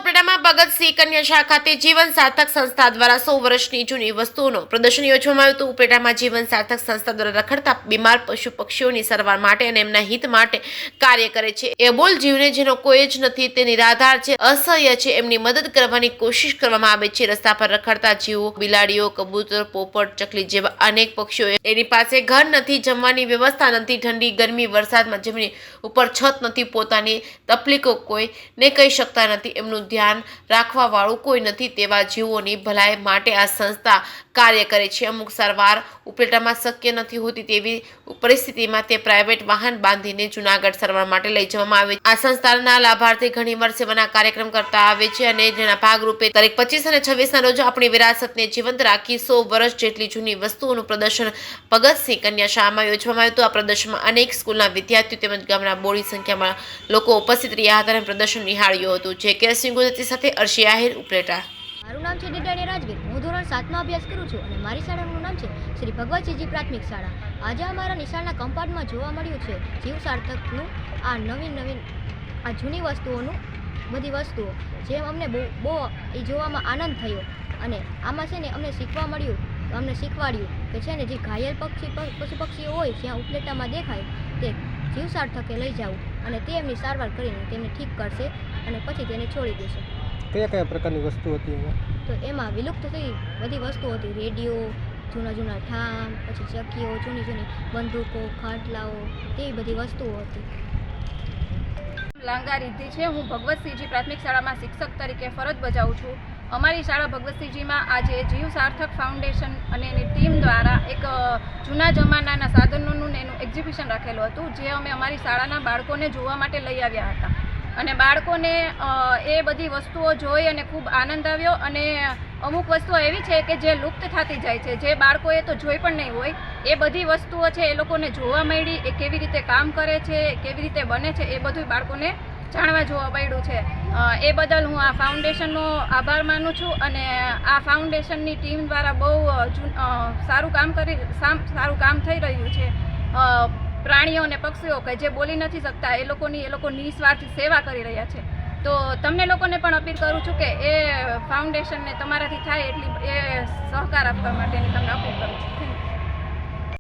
ઉપલેટામાં ભગતસિંહ કન્યા શાળા ખાતે જીવન સાર્થક સંસ્થા દ્વારા 100 વર્ષની જૂની વસ્તુઓનું પ્રદર્શન યોજવામાં આવ્યું હતું। ઉપલેટામાં જીવન સાર્થક સંસ્થા દ્વારા રખડતા બીમાર પશુ પક્ષીઓની સારવાર માટે અને એમના હિત માટે કાર્ય કરે છે। એબોલ જીવને જેનો કોઈ જ નથી, તે નિરાધાર છે, અસહ્ય છે, એમની મદદ કરવાની કોશિશ કરવામાં આવે છે। રસ્તા પર રખડતા જીવો, બિલાડીઓ, કબૂતર, પોપટ, ચકલી જેવા અનેક પક્ષીઓ એની પાસે ઘર નથી, જમવાની વ્યવસ્થા નથી, ઠંડી, ગરમી, વરસાદમાં જેમની ઉપર છત નથી, પોતાની તકલીફો કોઈને કહી શકતા નથી, એમનું ધ્યાન રાખવા વાળું કોઈ નથી, તેવા જીવોની ભલાઈ માટે આ સંસ્થા કાર્ય કરે છે। અમુક સારવાર ઉપલેટામાં શક્ય નથી હોતી તેવી પરિસ્થિતિમાં તે પ્રાઇવેટ વાહન બાંધીને જૂનાગઢ સારવાર માટે લઈ જવામાં આવે છે। આ સંસ્થાના લાભાર્થી ઘણીવાર સેવાના કાર્યક્રમ કરતા આવે છે અને જેના ભાગરૂપે તારીખ 25 અને 26ના રોજ આપણી વિરાસતને જીવંત રાખી 100 વર્ષ જેટલી જૂની વસ્તુઓનું પ્રદર્શન ભગતસિંહ કન્યા શાળામાં યોજવામાં આવ્યું હતું। આ પ્રદર્શનમાં અનેક સ્કૂલના વિદ્યાર્થીઓ તેમજ ગામના બોડી સંખ્યામાં લોકો ઉપસ્થિત રહ્યા હતા અને પ્રદર્શન નિહાળ્યું હતું। જે કે સિંહ ગુજરાતી સાથે અર્શી આહિર, ઉપલેટા। મારું નામ છે ડીડાણી રાજવીર। હું ધોરણ 7માં અભ્યાસ કરું છું અને મારી શાળાનું નામ છે શ્રી ભગવતસિંહજી પ્રાથમિક શાળા। આજે અમારા નિશાળના કમ્પાર્ટમાં જોવા મળ્યું છે જીવ સાર્થકનું આ નવીન આ જૂની વસ્તુઓનું બધી વસ્તુઓ, જે અમને બહુ એ જોવામાં આનંદ થયો અને આમાં છે ને અમને શીખવા મળ્યું, અમને શીખવાડ્યું કે છે ને જે ઘાયલ પશુ પક્ષીઓ હોય જ્યાં ઉપલેટામાં દેખાય તે જીવ સાર્થકે લઈ જવું અને તે એમની સારવાર કરીને તેમને ઠીક કરશે અને પછી તેને છોડી દેશે। કયા પ્રકારની વસ્તુ હતી એમાં? તો એમાં વિલુપ્ત થઈ બધી વસ્તુઓ હતી, રેડિયો, જૂના ઠામ, પછી ચક્કીઓ, જૂની બંદૂકો, ખાટલાઓ, તેવી બધી વસ્તુઓ હતી। લાંગા રિદ્ધિ છે। હું ભગવતસિંહજી પ્રાથમિક શાળામાં શિક્ષક તરીકે ફરજ બજાવું છું। અમારી શાળા ભગવતસિંહજીમાં આજે જીવ સાર્થક ફાઉન્ડેશન અને એની ટીમ દ્વારા એક જૂના જમાનાના સાધનોનું એનું એક્ઝિબિશન રાખેલું હતું, જે અમે અમારી શાળાના બાળકોને જોવા માટે લઈ આવ્યા હતા અને બાળકોને એ બધી વસ્તુઓ જોઈ અને ખૂબ આનંદ આવ્યો અને અમુક વસ્તુઓ એવી છે કે જે લુપ્ત થતી જાય છે, જે બાળકોએ તો જોઈ પણ નહીં હોય, એ બધી વસ્તુઓ છે એ લોકોને જોવા મળી, એ કેવી રીતે કામ કરે છે, કેવી રીતે બને છે, એ બધું બાળકોને જાણવા જોવા મળ્યું છે। એ બદલ હું આ ફાઉન્ડેશનનો આભાર માનું છું અને આ ફાઉન્ડેશનની ટીમ દ્વારા બહુ સારું કામ થઈ રહ્યું છે। પ્રાણીઓ અને પક્ષીઓ કે જે બોલી નથી શકતા એ લોકો નિસ્વાર્થ સેવા કરી રહ્યા છે। તો તમને લોકોને પણ અપીલ કરું છું કે એ ફાઉન્ડેશનને તમારાથી થાય એટલી એ સહકાર આપવા માટેની તમને અપીલ કરું છું।